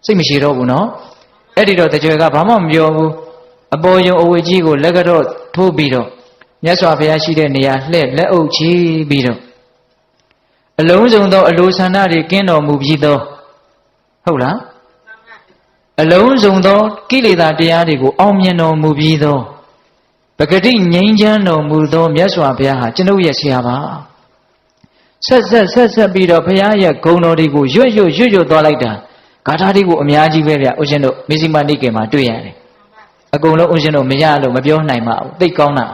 စိတ်မရှိတော့ဘူးနော်အဲ့ဒီတော့တကြွယ်ကဘာမှမပြောဘူးအပေါ်ယုံအဝေကြီးကိုလက်ကတော့ထိုးပြီးတော့မြတ်စွာဘုရားရှိတဲ့နေရာလှည့်လက်အုပ်ချီပြီးတော့အလုံးစုံသောအလိုဆန္ဒတွေကင်းတော်မူပြီးသောဟုတ်လားအလုံးစုံသောကိလေသာတရားတွေကိုအောင်မြင်တော်မူပြီးသောပဂတိငြိမ်းချမ်းတော်မူသောမြတ်စွာဘုရားဟာကျွန်ုပ်ရဲ့ဆရာပါဆက်ပြီးတော့ဘုရားရဲ့ဂုဏ်တော်တွေကိုရွတ်သွားလိုက်တာဂါထာတွေကိုအများကြီးပဲဗျဦးဇင်းတို့မေဇိမနိကေမှာတွေ့ရတယ်အကုန်လုံးဦးဇင်းတို့မရလို့မပြောနိုင်ပါဘူးသိကောင်းတာ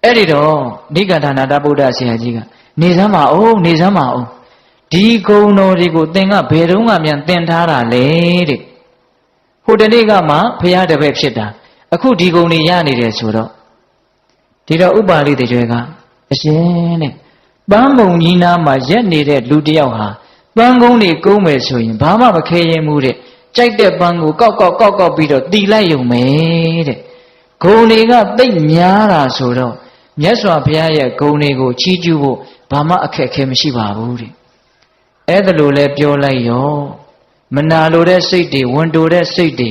အဲ့ဒီတော့နိဂန္ဓနာတဗုဒ္ဓဆရာကြီးကနေစမ်းပါအောင်ဒီဂုဏ်တော်တွေကိုသင်ကဘယ်တော့မှမြန်သင်ထားတာလေတဲ့ဟိုတနေ့ကမှဘုရားတပည့်ဖြစ်တာအခုဒီဂုဏ်တွေရနေတယ်ဆိုတော့ဒီတော့ဥပါလိတကြွယ်ကအရှင်တဲ့ပန်းမုံကြီးနားမှာရက်နေတဲ့လူတယောက်ဟာပန်းကုန်းတွေကုန်းမယ်ဆိုရင်ဘာမှမခဲရင်မှုတဲ့ကြိုက်တဲ့ပန်းကိုကောက်ပြီးတော့တီလိုက်ရုံပဲတဲ့ဂုဏ်တွေကသိပ်များတာဆိုတော့မြတ်စွာဘုရားရဲ့ဂုဏ်တွေကိုချီးကျူးဖို့ဘာမှအခက်အခဲမရှိပါဘူးတဲ့အဲ့ဒါလိုလဲပြောလိုက်ရောမနာလိုတဲ့စိတ်တွေဝန်တိုတဲ့စိတ်တွေ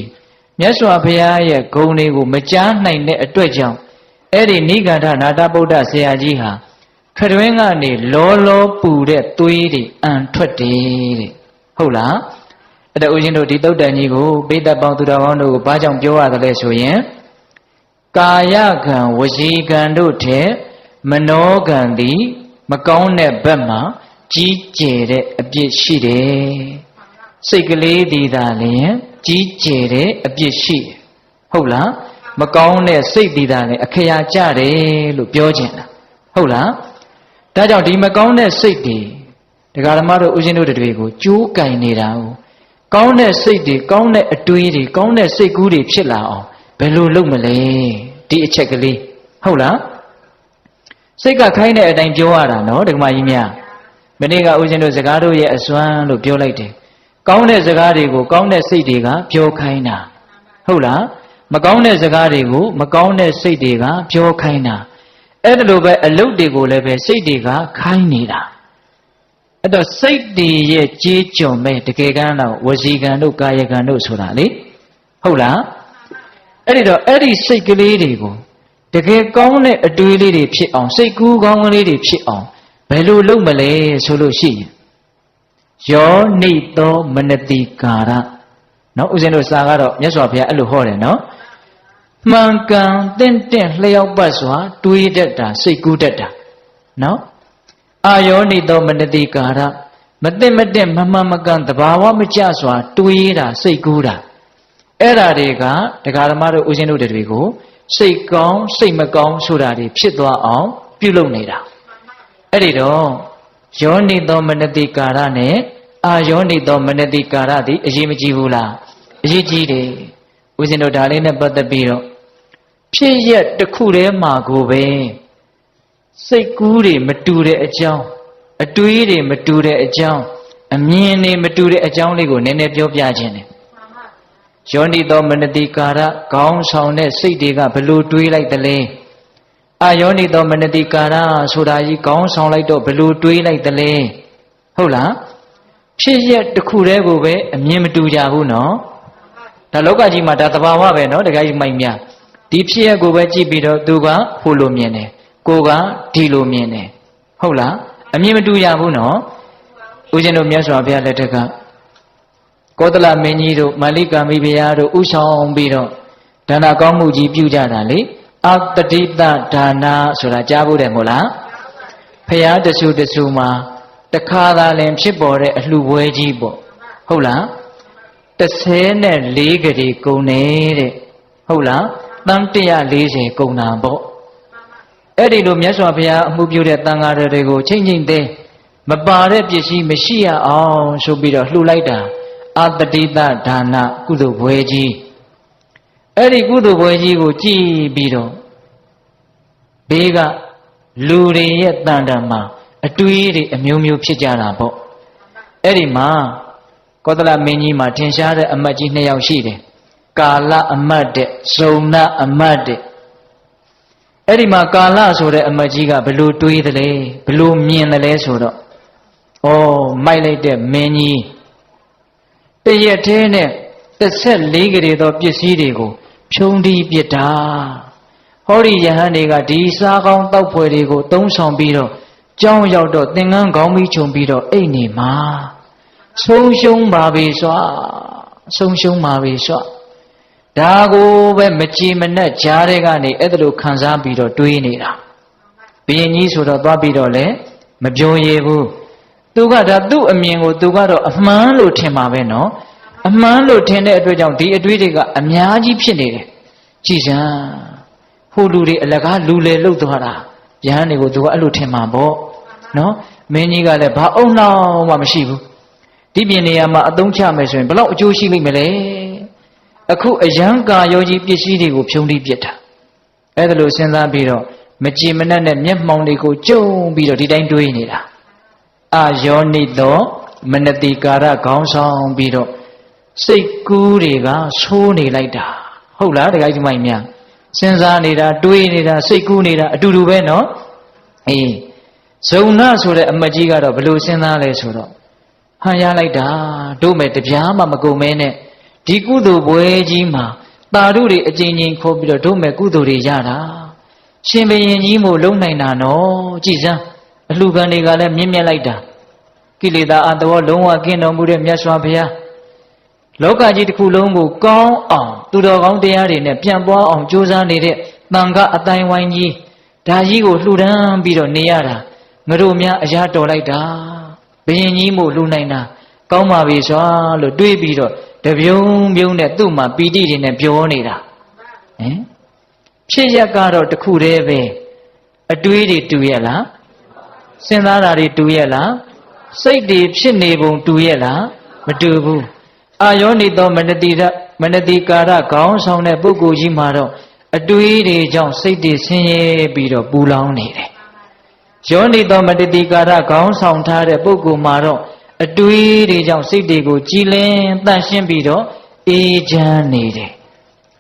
မြတ်စွာဘုရားရဲ့ဂုဏ်တွေကိုမကြားနိုင်တဲ့အတွက်ကြောင့်အဲ့ဒီနိဂန္ဓနာတဗုဒ္ဓဆရာကြီးဟာခရွင်းကနေလောပူတဲ့သွေးတွေအန်ထွက်တယ်တဲ့ဟုတ်လားအဲ့ဒါဦးဇင်းတို့ဒီသုတ်တန်ကြီးကိုပိဋကပေါင်းသူတော်ကောင်းတို့ကိုဘာကြောင့်ပြောရတယ်လဲဆိုရင်ကာယကံဝစီကံတို့ထက်မနောကံသည်မကောင်းတဲ့ဘက်မှာကြီးကျယ်တဲ့အပြစ်ရှိတယ်စိတ်ကလေးဒီသာလျင်ကြီးကျယ်တဲ့အပြစ်ရှိတယ်ဟုတ်လားမကောင်းတဲ့စိတ်ဒီသာလျင်အခရာကျတယ်လို့ပြောချင်တာဟုတ်လားဒါကြောင့်ဒီမကောင်းတဲ့စိတ်တွေဒကာဓမ္မတို့ဦးဇင်းတို့တွေကိုကြိုးကင်နေတာ哦ကောင်းတဲ့စိတ်တွေကောင်းတဲ့အတွေးတွေကောင်းတဲ့စိတ်ကူးတွေဖြစ်လာအောင်ဘယ်လိုလုပ်မလဲဒီအချက်ကလေးဟုတ်လားစိတ်ကခိုင်းတဲ့အတိုင်းပြောရတာနော်ဒကာမကြီးများမနေ့ကဦးဇင်းတို့စကားတို့ရဲ့အစွမ်းလို့ပြောလိုက်တယ်ကောင်းတဲ့စကားတွေကိုကောင်းတဲ့စိတ်တွေကပြောခိုင်းတာဟုတ်လားမကောင်းတဲ့စကားတွေကိုမကောင်းတဲ့စိတ်တွေကပြောခိုင်းတာအဲ့ဒါလိုပဲအလုပ်တွေကိုလည်းပဲစိတ်တွေကခိုင်းနေတာအဲ့တော့စိတ်တွေရဲ့ကြေးကြုံမဲ့တကယ်ကန်းတော့ဝစီကံတို့ကာယကံတို့ဆိုတာလေဟုတ်လားအဲ့ဒီတော့အဲ့ဒီစိတ်ကလေးတွေကိုတကယ်ကောင်းတဲ့အတွေးလေးတွေဖြစ်အောင်စိတ်ကူးကောင်းကလေးတွေဖြစ်အောင်ဘယ်လိုလုပ်မလဲဆိုလို့ရှိရင်ယောနိသောမနတိကာရနော်ဦးဇင်းတို့စာကတော့မြတ်စွာဘုရားအဲ့လိုဟောတယ်နော်မှန်ကန်တင့်လျောက်ပတ်စွာတွေးတတ်တာစိတ်ကူးတတ်တာနော်အာယောနိသောမနတိကာရမသိမတဲ့မမှန်မကန်တဘာဝမကျစွာတွေးတာစိတ်ကူးတာအဲ့ဓာတွေကဒကာဓမ္မတို့ဦးဇင်းတို့တွေကိုစိတ်ကောင်းစိတ်မကောင်းဆိုတာတွေဖြစ်သွားအောင်ပြုလုပ်နေတာအဲ့ဒီတော့ယောနိသောမနတိကာရနဲ့အာယောနိသောမနတိကာရသည်အရေးမကြီးဘူးလားအရေးကြီးတယ်ဦးဇင်းတို့ဒါလေးနဲ့ပတ်သက်ပြီးတော့ဖြစ်ရက်တစ်ခုတည်းမှာကိုပဲစိတ်ကူးတွေမတူတဲ့အကြောင်းအတွေးတွေမတူတဲ့အကြောင်းအမြင်တွေမတူတဲ့အကြောင်းလေးကိုနည်းနည်းပြောပြခြင်းတယ်ယောနိသောမနတိကာရခေါင်းဆောင်တဲ့စိတ်တွေကဘလို့တွေးလိုက်သလဲအာယောနိသောမနတိကာရဆိုတာကြီးခေါင်းဆောင်လိုက်တော့ဘလို့တွေးလိုက်သလဲဟုတ်လားဖြစ်ရက်တစ်ခုတည်းကိုပဲအမြင်မတူကြဘူးနော်ဒါလောကကြီးမှာဒါသဘာဝပဲနော်တခါကြီးမိုက်များဒီဖြစ်ရက်ကိုပဲကြည့်ပြီးတော့သူကဟိုလိုမြင်တယ်ကိုကဒီလိုမြင်တယ်ဟုတ်လားအမြင်မတူကြဘူးနော်ဦးဇင်းတို့မြတ်စွာဘုရားလက်ထက်ကကောသလမင်းကြီးတို့မာလိကာမိဘုရားတို့ဥဆောင်ပြီးတော့ဒါနကောင်းမှုကြီးပြုကြတာလေအတတိတဒါနာဆိုတာကြားဖို့တယ်မို့လားဘုရားတဆူမှာတခါသာလင်ဖြစ်ပေါ်တဲ့အလှပွဲကြီးပေါ့ဟုတ်လား14ကလေးကုန်နေတဲ့ဟုတ်လားတန်140ကုန်တာပေါ့အဲ့ဒီလိုမြတ်စွာဘုရားအမှုပြုတဲ့တန်ဃာတော်တွေကိုချိန်သေးမပါတဲ့ပစ္စည်းမရှိရအောင်ဆိုပြီးတော့လှူလိုက်တာအတတိတဒါနကုသိုလ်ပွဲကြီးအဲ့ဒီကုသိုလ်ပွဲကြီးကိုကြည်ပြီးတော့ဘေးကလူတွေရဲ့တန်တမှာအတွေးတွေအမျိုးမျိုးဖြစ်ကြတာပေါ့အဲ့ဒီမှာကောသလမင်းကြီးမှာထင်ရှားတဲ့အမတ်ကြီး2ယောက်ရှိတယ်ကာလအမတ်တဲ့ဇုံနာအမတ်တဲ့အဲ့ဒီမှာကာလဆိုတဲ့အမတ်ကြီးကဘလို့တွေးသလဲဘလို့မြင်သလဲဆိုတော့ဩမိုက်လိုက်တဲ့မင်းကြီး တရက်သေးနဲ့14ကလေးသောပစ္စည်းတွေကိုဖြုံးတီးပစ်တာဟောဒီယဟန်တွေကဒီစားကောင်းတောက်ဖွယ်တွေကိုသုံးဆောင်ပြီးတော့ကြောင်းရောက်တော့သင်္ကန်းခေါင်းပြီးခြုံပြီးတော့အိတ်နေမှာဆုံးရှုံးပါပြီစွာဆုံးရှုံးပါပြီစွာဒါကိုပဲမကြည်မနှက်ကြားတဲ့ကနေအဲ့ဒါလိုခံစားပြီးတော့တွေးနေတာဘုရင်ကြီးဆိုတော့သွားပြီးတော့လေမပြောရဘူးသူကဒါသူ့အမြင်ကိုသူကတော့အမှန်လို့ထင်ပါပဲနော်အမှန်လို့ထင်တဲ့အတွက်ကြောင့်ဒီအတွေးတွေကအများကြီးဖြစ်နေတယ်ကြည်စမ်းဟိုလူတွေအလကားလူလေလှုပ်သွားတာယဟန်တွေကိုသူကအဲ့လိုထင်မှာပေါ့နော်မင်းကြီးကလည်းဘာအုံနှောင်းမှမရှိဘူးဒီပြင်နေရာမှာအသုံးချမယ်ဆိုရင်ဘယ်လောက်အကျိုးရှိလိမ့်မလဲအခုအယံကာယောကြီးပစ္စည်းတွေကိုဖြုံးတိပစ်တာအဲ့ဒါလို့စဉ်းစားပြီးတော့မကြည်မနှက်နဲ့မျက်မှောင်တွေကိုကျုံပြီးတော့ဒီတိုင်းတွေးနေတာအာယောနိသောမနတိကာရခေါင်းဆောင်ပြီးတော့စိတ်ကူးတွေကဆိုးနေလိုက်တာဟုတ်လားတခါကြီးမိုင်များစဉ်းစားနေတာတွေးနေတာစိတ်ကူးနေတာအတူတူပဲနော်အေးဇုံနာဆိုတဲ့အမတ်ကြီးကတော့ဘယ်လိုစဉ်းစားလဲဆိုတော့ဟန်ရလိုက်တာတို့မဲ့တပြားမှမကုန်မဲနဲ့ဒီကုသိုလ်ပွဲကြီးမှာတာတို့တွေအကျဉ်းချင်းခေါ်ပြီးတော့တို့မဲ့ကုသိုလ်တွေရတာရှင်ဘုရင်ကြီးမို့လုံနိုင်တာနော်ကြည်စမ်းအလှခံတွေကလည်းမြင့်မြတ်လိုက်တာကိလေသာအတ္တဝလုံးဝကင်းတော်မူတဲ့မြတ်စွာဘုရားလောကကြီးတစ်ခုလုံးကိုကောင်းအောင်သူတော်ကောင်းတရားတွေနဲ့ပြန်ပွားအောင်ကြိုးစားနေတဲ့တန်ခါအတိုင်းဝိုင်းကြီးဒါကြီးကိုလှူဒန်းပြီးတော့နေရတာငါတို့များအရာတော်လိုက်တာဘုရင်ကြီးမို့လှူနိုင်တာကောင်းပါပြီစွာလို့တွေးပြီးတော့တပြုံးပြုံးနဲ့သူ့မှာပီတိတွေနဲ့ပြောနေတာဟင်ဖြစ်ရကတော့တခုတည်းပဲအတွေးတွေတူရဲ့လားစဉ်းစားတာတွေတူရဲ့လားစိတ်တွေဖြစ်နေပုံတူရဲ့လားမတူဘူးအာယောနိသောမနတိကာရခေါင်းဆောင်တဲ့ပုဂ္ဂိုလ်ကြီးမှာတော့အတွေးတွေကြောင့်စိတ်တွေဆင်းရဲပြီးတော့ပူလောင်နေတယ်ယောနိသောမနတိကာရခေါင်းဆောင်ထားတဲ့ပုဂ္ဂိုလ်မှာတော့အတွေးတွေကြောင့်စိတ်တွေကိုကြည်လင်တန့်ရှင်းပြီးတော့အေးချမ်းနေတယ်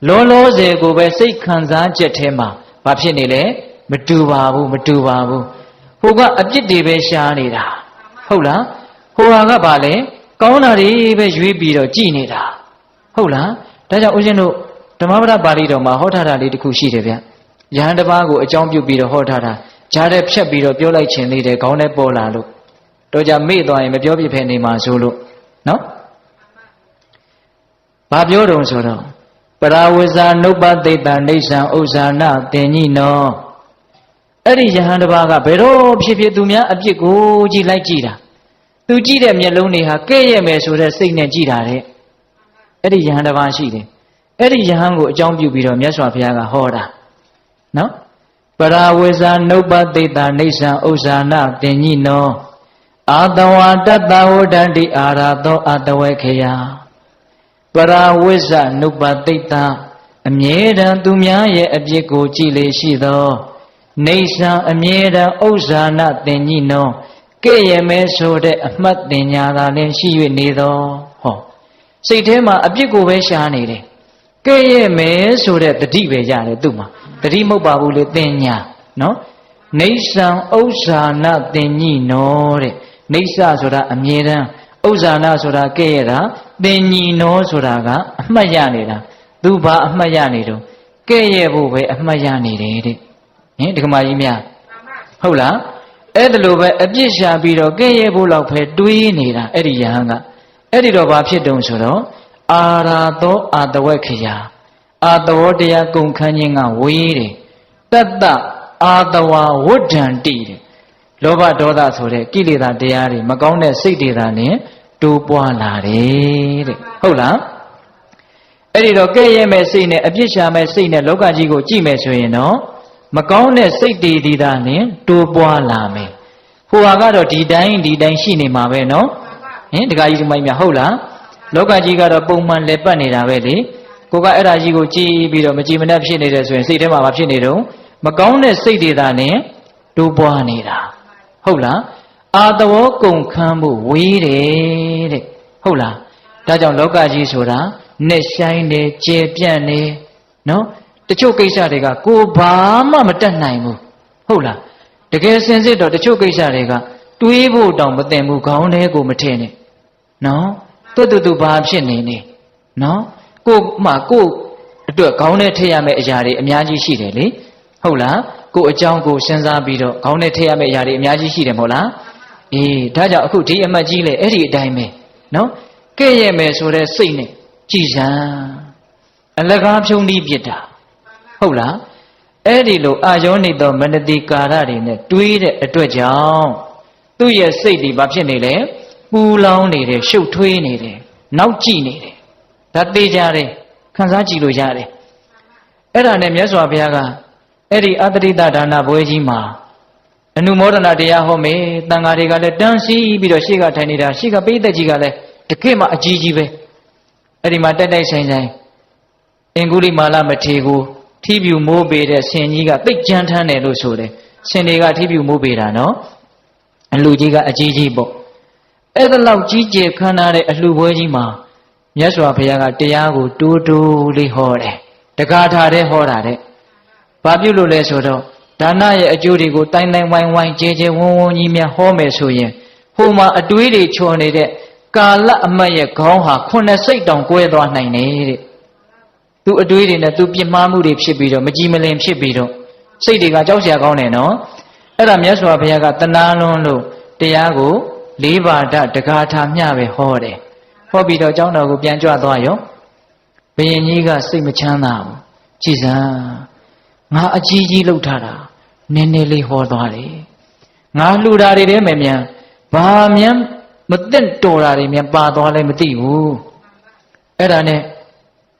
လောလောဆယ်ကိုပဲစိတ်ခံစားချက်ထဲမှာဘာဖြစ်နေလဲမတူပါဘူးမတူပါဘူးဟိုကအပြစ်တွေပဲရှားနေတာဟုတ်လားဟိုကဘာလဲကောင်းတာတွေပဲရွေးပြီးတော့ကြည်နေတာဟုတ်လားဒါကြောင့်ဦးဇင်းတို့ဓမ္မပဒပါဠိတော်မှာဟောထားတာလေးတစ်ခုရှိတယ်ဗျယဟန်တစ်ပါးကိုအကြောင်းပြုပြီးတော့ဟောထားတာဂျားတဲ့ဖြတ်ပြီးတော့ပြောလိုက်ခြင်းလေးတယ်ခေါင်းထဲပေါ်လာလို့တော့ကြမေ့သွားရင်မပြောပြဖက်နေမှာဆိုလို့နော်ဘာပြောတုံဆိုတော့ပရာဝဇာနုပ္ပသိတ္တနေဆံဥစ္စာနာတင်ကြီးနော်အဲ့ဒီယဟန်တစ်ပါးကဘယ်တော့ဖြစ်ဖြစ်သူများအပြစ်ကိုကြည့်လိုက်ကြည့်တာသူကြည့်တဲ့မျက်လုံးတွေဟာကဲ့ရဲ့မယ်ဆိုတဲ့စိတ်နဲ့ကြည့်တာတဲ့အဲ့ဒီယဟန်တစ်ပါးရှိတယ်အဲ့ဒီယဟန်ကိုအကြောင်းပြုပြီးတော့မြတ်စွာဘုရားကဟောတာနော်ပရာဝဇာနုပ္ပသိတ္တနေဆံဥစ္စာနာတင်ကြီးနော်အာတဝါတတဝဒန္တိအာရသောအတဝေခယပရာဝိဇ္ဇနုပ္ပသိတ္တအမြဲတမ်းသူများရဲ့အပြစ်ကိုကြည်လေရှိသောနေဆံအမြဲတမ်းဥစ္စာနာတင်ကြီးနော်ကဲ့ရဲ့မဲဆိုတဲ့အမှတ်တင်ညာသာလည်းရှိ၍နေသောဟောစိတ်ထဲမှာအပြစ်ကိုပဲရှားနေတယ်ကဲ့ရဲ့မဲဆိုတဲ့တတိပဲရတယ်သူ့မှာတတိမဟုတ်ပါဘူးလေတင်ညာနော်နေဆံဥစ္စာနာတင်ကြီးနော်တဲ့နေဆဆိုတာအမြဲတမ်းဥစ္စာနာဆိုတာကဲ့ရဲ့တာတင်ကြီးနော်ဆိုတာကအမှတ်ရနေတာသူဘာအမှတ်ရနေတော့ကဲ့ရဲ့ဖို့ပဲအမှတ်ရနေတယ်တဲ့ဟင်ဒကမာကြီးများဟုတ်လားအဲ့ဒါလိုပဲအပြစ်ရှာပြီးတော့ကဲ့ရဲ့ဖို့လောက်ပဲတွေးနေတာအဲ့ဒီယဟန်ကအဲ့ဒီတော့ဘာဖြစ်တုံဆိုတော့အာရာသောအာတဝက်ခရာအာတဝတရားကုန်ခန်းခြင်းကဝေးတယ်တတ္တအာတဝဝဋ္ဌံတိတဲ့လောဘဒေါသဆိုတဲ့ကိလေသာတရားတွေမကောင်းတဲ့စိတ်တွေသာနဲ့တိုးပွားလာတယ်တဲ့ဟုတ်လားအဲ့ဒီတော့ကဲ့ရဲ့မဲ့စိတ်နဲ့အပြစ်ရှာမဲ့စိတ်နဲ့လောကကြီးကိုကြည့်မယ်ဆိုရင်တော့မကောင်းတဲ့စိတ်တွေဒီသာနဲ့တိုးပွားလာမယ်ဟိုဟာကတော့ဒီတိုင်းရှိနေမှာပဲနော်ဟင်တခါကြီးဒီမိုင်းများဟုတ်လားလောကကြီးကတော့ပုံမှန်လဲပတ်နေတာပဲလေကိုကအဲ့ဒါကြီးကိုကြည်ပြီးတော့မကြည်မနှက်ဖြစ်နေတယ်ဆိုရင်စိတ်ထဲမှာဘာဖြစ်နေတော့မကောင်းတဲ့စိတ်တွေသာနဲ့တိုးပွားနေတာဟုတ်လားအာတဝကုန်ခန်းမှုဝေးတယ်တဲ့ဟုတ်လားဒါကြောင့်လောကကြီးဆိုတာနဲ့ဆိုင်နေကျေပြန့်နေနော်တချို့ကိစ္စတွေကကိုဘာမှမတတ်နိုင်ဘူးဟုတ်လားတကယ်စင်စစ်တော့တချို့ကိစ္စတွေကတွေးဖို့တောင်မသင့်ဘူးခေါင်းထဲကိုမထည့်နဲ့နော် တူဘာဖြစ်နေနေနော်ကိုအတွက်ခေါင်းနဲ့ထည့်ရမယ့်အရာတွေအများကြီးရှိတယ်လေဟုတ်လားကိုအကြောင်းကိုစဉ်းစားပြီးတော့ခေါင်းနဲ့ထည့်ရမယ့်အရာတွေအများကြီးရှိတယ်မဟုတ်လားအေးဒါကြောင့်အခုဒီအမတ်ကြီးလေအဲ့ဒီအတိုင်းပဲနော်ကဲ့ရဲ့မယ်ဆိုတဲ့စိတ်နဲ့ကြည်စံအလကားဖြုံးပြီးပြစ်တာဟုတ်လားအဲ့ဒီလိုအာယောနိသောမနတိကာရတွေနဲ့တွေးတဲ့အတွက်ကြောင့်သူ့ရဲ့စိတ်ဒီဘာဖြစ်နေလဲပူလောင်နေတယ်ရှုပ်ထွေးနေတယ်နောက်ကြည့်နေတယ်ဒါသေးကြတယ်ခံစားကြည့်လို့ရတယ်အဲ့ဒါနဲ့မြတ်စွာဘုရားကအဲ့ဒီအတ္တိတဒါနဘွဲကြီးမှာအနုမောဒနာတရားဟောမယ်တန်ဃာတွေကလည်းတန်းစီပြီးတော့ရှေ့ကထိုင်နေတာရှေ့ကပိဋကကြီးကလည်းတကယ့်မှအကြီးကြီးပဲအဲ့ဒီမှာတိုက်တိုက်ဆိုင်ဆိုင်အင်္ဂုလိမာလမထေကိုထီးပြူမိုးပေတဲ့ဆင်ကြီးကသိပ်ကြမ်းထမ်းတယ်လို့ဆိုတယ်ဆင်တွေကထီးပြူမိုးပေတာနော်အလှကြီးကအကြီးကြီးပေါ့အဲ့ဒါလောက်ကြီးကျယ်ခမ်းနားတဲ့အလှပွဲကြီးမှာမြတ်စွာဘုရားကတရားကိုတိုးတိုးလေးဟောတယ်တကားထားတဲ့ဟောတာတဲ့ဘာပြုလို့လဲဆိုတော့ဒါနရဲ့အကျိုးတွေကိုတိုင်းတိုင်းဝိုင်းဝိုင်းကြဲကြဲဝန်းဝန်းကြီးများဟောမယ်ဆိုရင်ဟိုမှာအတွေးတွေချော်နေတဲ့ကာလအမတ်ရဲ့ခေါင်းဟာခုနှစ်စိတ်တောင်ကွဲသွားနိုင်တယ်တဲ့သူအတွေးတွေနဲ့သူပြစ်မှားမှုတွေဖြစ်ပြီးတော့မကြည်မလင်ဖြစ်ပြီးတော့စိတ်တွေကကြောက်စရာကောင်းတယ်နော်အဲ့ဒါမြတ်စွာဘုရားကတနာလွန်းလို့တရားကို၄ပါးတကားထားမျှပဲဟောတယ်ဟောပြီးတော့ကျောင်းတော်ကိုပြန်ကြွသွားရောဘုရင်ကြီးကစိတ်မချမ်းသာဘူးကြည်စံငါအကြီးကြီးလှုပ်ထားတာနည်းနည်းလေးဟောသွားတယ်ငါလှူတာတွေတည်းမယ်မြန်ဘာမြန်မသိတော်တာတွေမြန်ပါသွားလဲမသိဘူးအဲ့ဒါနဲ့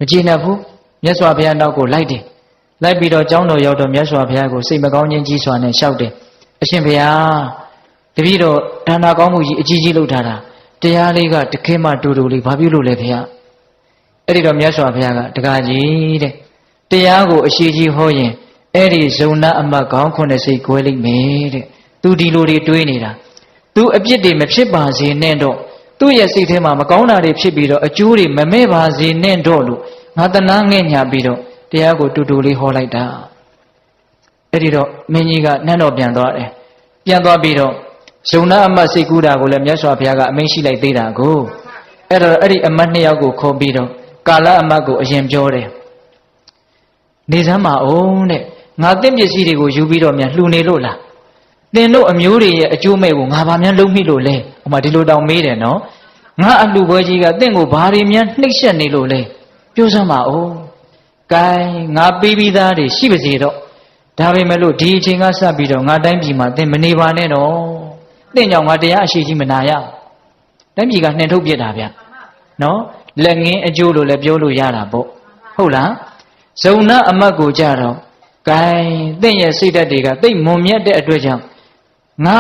မကြည်နပ်ဘူးမြတ်စွာဘုရားနောက်ကိုလိုက်တယ်လိုက်ပြီးတော့ကျောင်းတော်ရောက်တော့မြတ်စွာဘုရားကိုစိတ်မကောင်းခြင်းကြီးစွာနဲ့လျှောက်တယ်အရှင်ဘုရားတပည့်တော်ဒါနာကောင်းမှုကြီးအကြီးကြီးလုပ်ထားတာတရားလေးကတခဲမှတူတူလေးဘာပြုလို့လဲဘုရားအဲ့ဒီတော့မြတ်စွာဘုရားကတကားကြီးတဲ့တရားကိုအရှိကြီးဟောရင်အဲ့ဒီဇုံနာအမတ်ကောင်း90စိတ်ကွဲလိမ့်မယ်တဲ့သူဒီလိုတွေတွေးနေတာသူအပြစ်တွေမဖြစ်ပါစေနဲ့တော့သူ့ရဲ့စိတ်ထဲမှာမကောင်းတာတွေဖြစ်ပြီးတော့အကျိုးတွေမမဲ့ပါစေနဲ့တော့လို့ငါတနာငဲ့ညာပြီးတော့တရားကိုတူတူလေးဟောလိုက်တာအဲ့ဒီတော့မင်းကြီးကနန်းတော်ပြန်သွားတယ်ပြန်သွားပြီးတော့ဇုံနာအမတ်စိတ်ကူးတာကိုလည်းမြတ်စွာဘုရားကအမိန့်ရှိလိုက်သေးတာကိုအဲ့တော့အဲ့ဒီအမတ်နှစ်ယောက်ကိုခေါ်ပြီးတော့ကာလအမတ်ကိုအရင်ပြောတယ်နေစမ်းပါအောင်တဲ့ငါသင့်ပစ္စည်းတွေကိုယူပြီးတော့မြန်လှူနေလို့လားသင်တို့အမျိုးတွေရဲ့အကျိုးမဲ့ကိုငါဘာများလုံးမိလို့လဲဟိုမှာဒီလိုတောင်မေးတယ်နော်ငါအလှူပွဲကြီးကသင်ကိုဘာတွေများနှိပ်စက်နေလို့လဲပြောစမ်းပါဦးကဲငါပေးပြီးသားတွေရှိပါစေတော့ဒါပေမဲ့လို့ဒီအချိန်ကစပြီးတော့ငါတိုင်းပြည်မှာသင်မနေပါနဲ့တော့သင်ကြောင့်ငါတရားအရှိကြီးမနာရတိုင်းပြည်ကနှင်ထုတ်ပြစ်တာဗျနော်လက်ငင်းအကျိုးလို့လည်းပြောလို့ရတာပေါ့ဟုတ်လားဇုံနာအမတ်ကိုကြတော့ကဲသင်ရဲ့စိတ်ဓာတ်တွေကသိပ်မွန်မြတ်တဲ့အတွက်ကြောင့်ငါ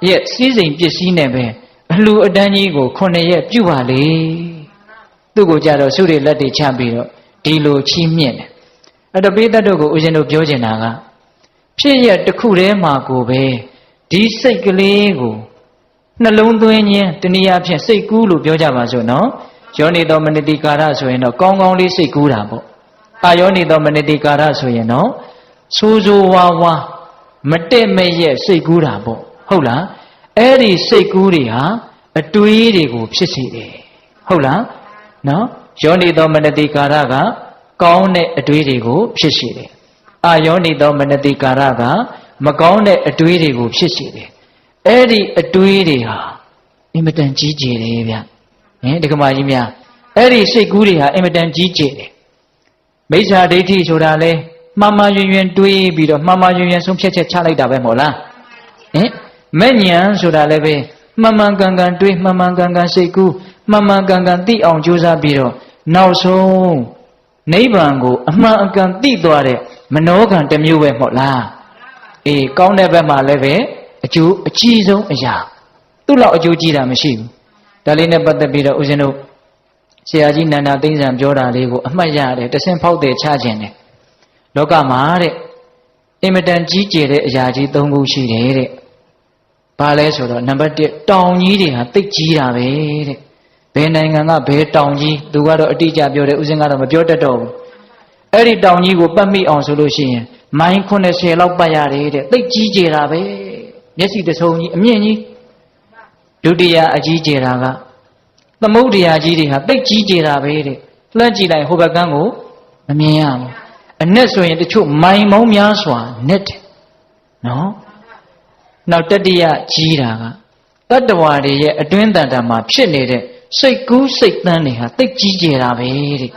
ရဲ့စည်းစိမ်ပစ္စည်းနဲ့ပဲအလှအတန်းကြီးကို9ရက်ပြုပါလေသူ့ကိုကြတော့ဆုတွေလက်တွေချပြီးတော့ဒီလိုချီးမြှင့်တယ်အဲ့တော့ပိဋကတ်တို့ကိုဦးဇင်းတို့ပြောချင်တာကဖြစ်ရတစ်ခုတည်းမှာကိုပဲဒီစိတ်ကလေးကိုနှလုံးသွင်းခြင်းတနည်းအားဖြင့်စိတ်ကူးလို့ပြောကြပါစို့နော်ယောနေတော်မနတိကာရဆိုရင်တော့ကောင်းကောင်းလေးစိတ်ကူးတာပေါ့အာယောနေတော်မနတိကာရဆိုရင်တော့ဆိုးဆိုးဝါးဝါမတက်မဲ့ရဲ့စိတ်ကူးတာပေါ့ဟုတ်လားအဲ့ဒီစိတ်ကူးတွေဟာအတွေးတွေကိုဖြစ်စေတယ်ဟုတ်လားနော်ယောနေတော်မနတိကာရကကောင်းတဲ့အတွေးတွေကိုဖြစ်စေတယ်အာယောနေတော်မနတိကာရကမကောင်းတဲ့အတွေးတွေကိုဖြစ်စေတယ်အဲ့ဒီအတွေးတွေဟာအင်မတန်ကြီးကျယ်တယ်ဗျဒကမာကြီးများအဲ့ဒီစိတ်ကူးတွေဟာအင်မတန်ကြီးကျယ်တယ်မိစ္ဆာဒိဋ္ဌိဆိုတာလဲမှားမှားယွင်ယွင်တွေးပြီးတော့မှားမှားယွင်ယွင်ဆုံးဖြတ်ချက်ချလိုက်တာပဲမဟုတ်လားမဲ့ဉဏ်ဆိုတာလည်းပဲမှန်မှန်ကန်ကန်တွေးမှန်မှန်ကန်ကန်စိတ်ကူးမှန်မှန်ကန်ကန်သိအောင်ကြိုးစားပြီးတော့နောက်ဆုံးနိဗ္ဗာန်ကိုအမှန်အကန်သိသွားတဲ့မနောကံတစ်မျိုးပဲမဟုတ်လားအေးကောင်းတဲ့ဘက်မှာလည်းပဲအကျိုးအကြီးဆုံးအရာသူ့လောက်အကျိုးကြီးတာမရှိဘူးဒါလေးနဲ့ပတ်သက်ပြီးတော့ဦးဇင်းတို့ဆရာကြီးနန္ဒသိန်းစံပြောတာလေးကိုအမှတ်ရတယ်တဆင့်ဖောက်တယ်ချခြင်းတယ်လောကမှာတဲ့အင်မတန်ကြီးကျယ်တဲ့အရာကြီး၃ခုရှိတယ်တဲ့ဘာလဲဆိုတော့နံပါတ်1တောင်ကြီးတွေဟာသိပ်ကြီးတာပဲတဲ့ဘယ်နိုင်ငံကဘယ်တောင်ကြီးသူကတော့အတိအကျပြောတယ်ဦးဇင်းကတော့မပြောတတ်တော့ဘူးအဲ့ဒီတောင်ကြီးကိုပတ်မိအောင်ဆိုလို့ရှိရင်မိုင်80လောက်ပတ်ရတယ်တဲ့သိပ်ကြီးကျယ်တာပဲမျက်စိတစ်စုံကြီးအမြင့်ကြီးဒုတိယအကြီးကျယ်တာက သမုဒ္ဒရာကြီးတွေဟာတိတ်ကြီးကျယ်တာပဲတဲ့လှမ်းကြည့်လိုက်ဟိုဘက်ကန်းကိုမမြင်ရဘူးအနဲ့ဆိုရင်တချို့မိုင်မောင်းများစွာနဲ့တယ်နော်နောက်တတိယကြီးတာကတတ္တဝါတွေရဲ့အတွင်းတန်တာမှာဖြစ်နေတဲ့စိတ်ကူးစိတ်သန်းတွေဟာတိတ်ကြီးကျယ်တာပဲတဲ့